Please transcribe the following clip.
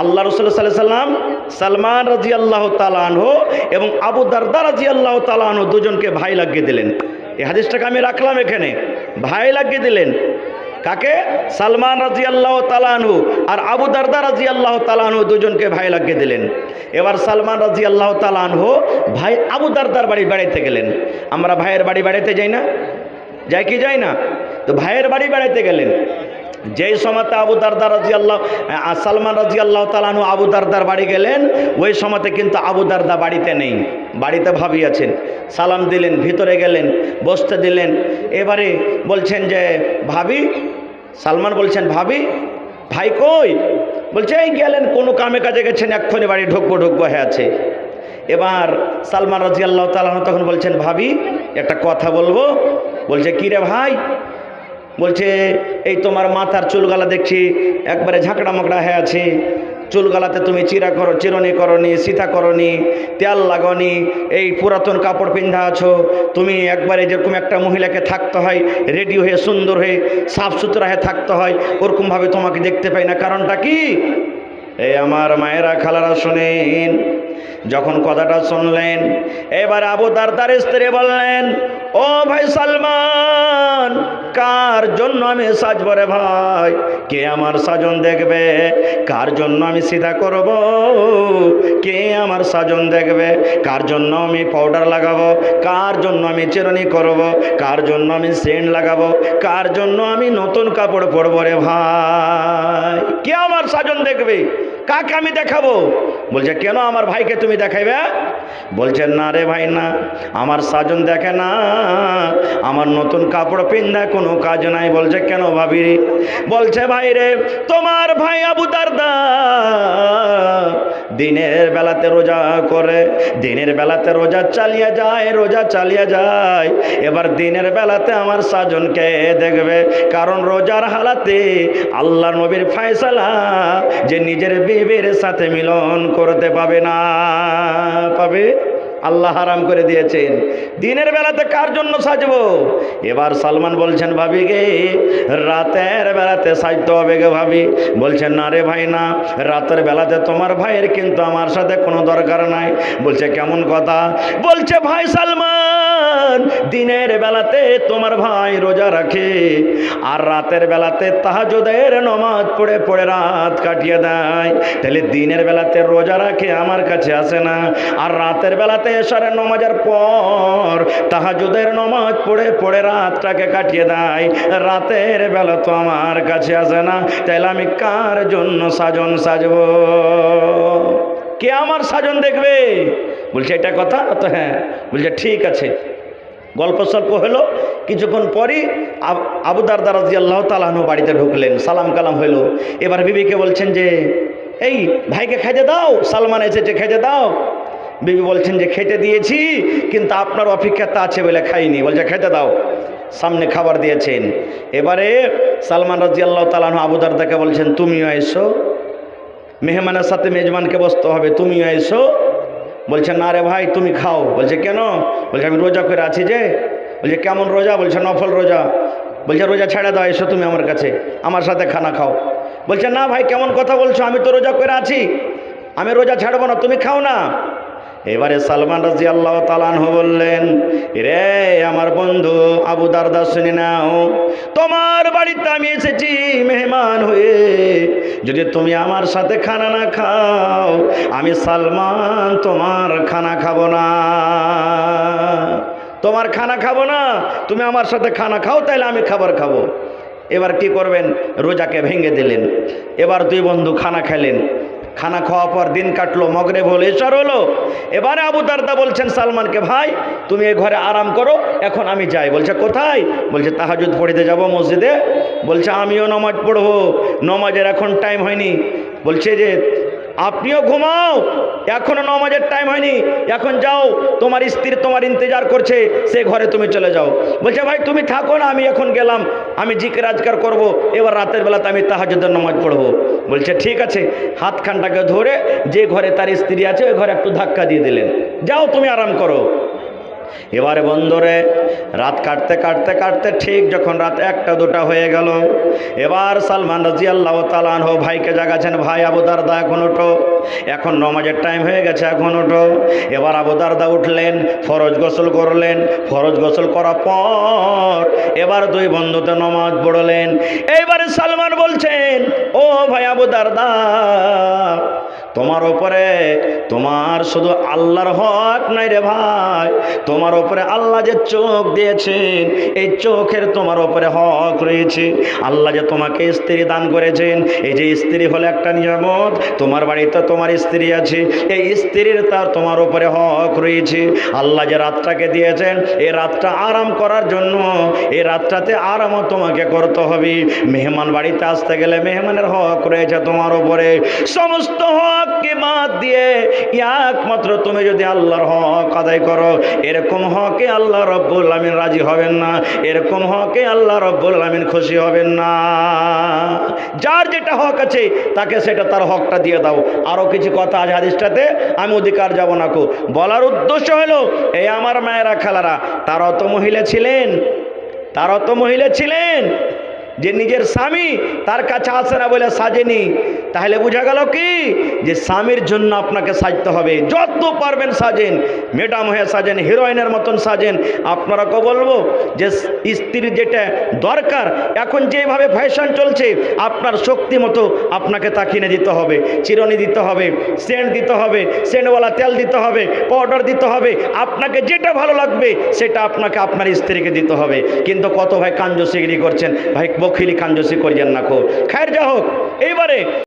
আল্লাহ রাসূল সাল্লাল্লাহু আলাইহি সাল্লাম সালমান রাদিয়াল্লাহু তাআলা আনহু এবং আবু দারদা রাদিয়াল্লাহু তাআলা আনহু দুজনকে ভাই লাগিয়ে দিলেন। এই হাদিসটাকে আমি রাখলাম এখানে, ভাই লাগিয়ে দিলেন কাকে? সালমান রাদিয়াল্লাহু তাআলা আনহু আর আবু দারদা রাদিয়াল্লাহু তাআলা আনহু দুজনকে ভাই লাগিয়ে দিলেন। এবার সালমান রাদিয়াল্লাহু তাআলা আনহু ভাই আবু দারদার বাড়ি বেড়াইতে গেলেন। আমরা ভাইয়ের বাড়ি বেড়াইতে যাই না, যাই কি যাই না? তো ভাইয়ের বাড়ি বেড়াইতে গেলেন। যেই সময়তে আবু দারদা রাদিয়াল্লাহু সালমান রাদিয়াল্লাহু তাআলা আনহু আবু দারদার বাড়ি গেলেন, ওই সময়তে কিন্তু আবু দারদা বাড়িতে নেই, বাড়িতে ভাবি আছেন। সালাম দিলেন, ভিতরে গেলেন, বসতে দিলেন। এবারে বলছেন যে ভাবি, সালমান বলছেন ভাবি, ভাই কই? বলছে এই গেলেন, কোনো কামে কাজে গেছেন, এক্ষুনি বাড়ি ঢুকবো ঢুকবো হয়ে আছে। এবার সালমান রাদিয়াল্লাহু তাআলা আনহু তখন বলছেন ভাবি একটা কথা বলবো। বলছে কী রে ভাই? বলছে এই তোমার মাথার চুলগালা দেখছি একবারে ঝাঁকড়া মাকড়া হয়ে আছে, চুলগালাতে তুমি চিরনি করনি, সিথা করনি, তেল লাগনি, এই পুরাতন কাপড় পিন্ধা আছো। তুমি একবারে যেরকম একটা মহিলাকে থাকতে হয় রেডি হয়ে সুন্দর হয়ে সাফ সুতরা হয়ে থাকতে হয়, ওরকমভাবে তোমাকে দেখতে পাই না, কারণটা কি? এই আমার মায়েরা খালারা শোনেন। যখন কথাটা শুনলেন, এবার আবু দারদার স্ত্রী বললেন, ও ভাই সালমান, কার জন্য আমি সাজবো রে ভাই? কে আমার সাজন দেখবে? কার জন্য আমি সিধা করব? কে আমার সাজন দেখবে? কার জন্য আমি পাউডার লাগাবো? কার জন্য আমি চিরুনি করব? কার জন্য আমি সেন্ট লাগাবো? কার জন্য আমি নতুন কাপড় পরবো রে ভাই? কে আমার সাজন দেখবে? কাকে আমি দেখাবো? বলছে কেন আমার ভাইকে তুমি দেখাইবে? বলছেন না রে ভাই না, আমার সাজন দেখে না, আমার নতুন কাপড় পিন্ধা কোনো কাজ নাই। বলছে কেন ভাবি? বলছে ভাই রে, তোমার ভাই আবু দারদা দিনের বেলাতে রোজা করে, দিনের বেলাতে রোজা চালিয়ে যায়, রোজা চালিয়ে যায়। এবার দিনের বেলাতে আমার সাজনকে দেখবে, কারণ রোজার হালাতে আল্লাহ নবীর ফয়সালা যে নিজের বিবির সাথে মিলন করতে পাবে না, পাবে? আল্লাহ হারাম করে দিয়েছেন। দিনের বেলাতে কার জন্য সাজবো? এবার সালমান বলছেন ভাবি গে, রাতের বেলাতে সাজতে হবে গে ভাবি। বলছেন না রে ভাই না, রাতের বেলাতে তোমার ভাইয়ের কিন্তু আমার সাথে কোনো দরকার নাই। বলছে কেমন কথা? বলছে ভাই সালমান, দিনের বেলাতে তোমার ভাই রোজা রাখে, আর রাতের বেলাতে তাহাজ্জুদের নামাজ পড়ে পড়ে রাত কাটিয়ে দেয়। তাহলে দিনের বেলাতে রোজা রাখে আমার কাছে আসে না, আর রাতের বেলাতে এশারের নামাজের পর তাহাজ্জুদের নামাজ পড়ে পড়ে রাতটাকে কাটিয়ে দেয়। রাতের বেলা তো আমার কাছে আসে না, তাহলে আমি কার জন্য সাজন সাজবো? কে আমার সাজন দেখবে? বলছে এটা কথা তো? হ্যাঁ। বলছে ঠিক আছে। গল্প সল্প হলো, কিছুক্ষণ পরই আবু দারদা রাদিয়াল্লাহু তাআলা আনহু বাড়িতে ঢুকলেন, সালাম কালাম হইল। এবার বিবিকে বলছেন যে এই ভাইকে খেতে দাও, সালমান এসেছে খেতে দাও। বিবি বলছেন যে খেতে দিয়েছি, কিন্তু আপনার অপেক্ষাতে আছে বলে খাইনি। বলছে খেতে দাও, সামনে খাবার দিয়েছেন। এবারে সালমান রাদিয়াল্লাহু তাআলা আনহু আবু দারদাকে বলছেন তুমিও এসো, মেহমানের সাথে মেজবানকে বসতে হবে, তুমিও এসো। বলছে না রে ভাই তুমি খাও। বলছে কেন? বলছে আমি রোজা করে আছি যে। বলছে কেমন রোজা? বলছে নফল রোজা। বলছে রোজা ছেড়ে দাও, এসো তুমি আমার কাছে, আমার সাথে খানা খাও। বলছে না ভাই কেমন কথা বলছো, আমি তো রোজা করে আছি, আমি রোজা ছাড়বো না, তুমি খাও না। এবারে সালমান রাদিয়াল্লাহু তাআলা আনহু বললেন, রে আমার বন্ধু আবু দারদা শুনে নাও, তোমার বাড়িতে আমি এসেছি মেহমান হয়ে, যদি তুমি আমার সাথে খানা না খাও, আমি সালমান তোমার খানা খাবো না, তোমার খানা খাবো না। তুমি আমার সাথে খানা খাও, তাইলে আমি খাবার খাবো। এবার কি করবেন? রোজাকে ভেঙে দিলেন। এবার দুই বন্ধু খানা খেলেন। খানা খাওয়ার পর দিন কাটলো, মগরিব হলো, ইশার হলো। এবারে আবু দারদা বলছেন সালমানকে, ভাই তুমি এই ঘরে আরাম করো, এখন আমি যাই। বলছে কোথায়? বলছে তাহাজ্জুদ পড়িতে যাব মসজিদে। বলছে আমিও নামাজ পড়বো, নামাজের এখন টাইম হয়নি। বলছে যে আপনিও ঘুমাও, এখনো নামাজের টাইম হয়নি, এখন যাও, তোমার স্ত্রী তোমার ইন্তজার করছে, সে ঘরে তুমি চলে যাও। বলছে ভাই তুমি থাকো না, আমি এখন গেলাম, আমি জিকির আজকার করবো, এবার রাতের বেলাতে আমি তাহাজ্জুদের নামাজ পড়বো। বলছে ঠিক আছে। হাতখানটাকে ধরে যে ঘরে তার স্ত্রী আছে ওই ঘরে একটু ধাক্কা দিয়ে দিলেন, যাও তুমি আরাম করো। এবারে বন্ধুরে রাত কাটতে কাটতে কাটতে ঠিক যখন রাত 1টা 2টা হয়ে গেল, এবার সালমান রাদিয়াল্লাহু তাআলা আনহু ভাইকে জাগাছেন, ভাই আবু দারদা এখন ওঠো, এখন নামাজের টাইম হয়ে গেছে, এখন ওঠো। এবার আবু দারদা উঠলেন, ফরজ গোসল করলেন, ফরজ গোসল করার পর এবার দুই বন্ধুতে নামাজ পড়লেন। এইবারে সালমান বলছেন, ও ভাই আবু দারদা, তোমার উপরে তোমার শুধু আল্লাহর হক নাই রে ভাই, তোমার উপরে আল্লাহ যে চোখ দিয়েছেন, এই চোখের তোমার উপরে হক রয়েছে। আল্লাহ যে তোমাকে স্ত্রী দান করেছেন, এই যে স্ত্রী হলো একটা নিয়ামত, তোমার বাড়িতে তোমার স্ত্রী আছে, এই স্ত্রীর তার তোমার উপরে হক রয়েছে। আল্লাহ যে রাতটাকে দিয়েছেন, এই রাতটা আরাম করার জন্য, এই রাতটাতে আরামও তোমাকে করতে হবে। মেহমান বাড়িতে আসতে গেলে মেহমানের হক রয়েছে তোমার উপরে। সমস্ত হককে বাদ দিয়ে একমাত্র তুমি যদি আল্লাহর হক আদায় করো, এরকম হকে আল্লাহ রব্বুল আমিন রাজি হবেন না, এরকম হকে আল্লাহ রব্বুল আমিন খুশি হবেন না। যার যেটা হক আছে তাকে সেটা তার হকটা দিয়ে দাও। আরও কিছু কথা আছে হাদিসটাতে, আমি অধিকার যাব না কো। বলার উদ্দেশ্য হলো, এই আমার মায়েরা খালারা, তারাও তো মহিলা ছিলেন যে নিজের স্বামী তার কাছে আসে না বলে সাজেনি। তাহলে বোঝা গেল কি, যে স্বামীর জন্য আপনাকে সাজতে হবে, যত পারবেন সাজেন, ম্যাডাম হয়ে সাজেন, হিরোইনের মতন সাজেন। আপনারাকে বলবো যে স্ত্রীর যেটা দরকার, এখন যেভাবে ফ্যাশন চলছে, আপনার শক্তি মতো আপনাকে তা কিনে দিতে হবে, চিরুনি দিতে হবে, সেন্ট দিতে হবে, সেন্টওয়ালা তেল দিতে হবে, পাউডার দিতে হবে, আপনাকে যেটা ভালো লাগবে সেটা আপনাকে আপনার স্ত্রীকে দিতে হবে। কিন্তু কত ভাই কাঞ্জসিগিরি করছেন, ভাই বখিলি কাঞ্জসি করিয়েন না খো। খায়ের যা হোক, এইবারে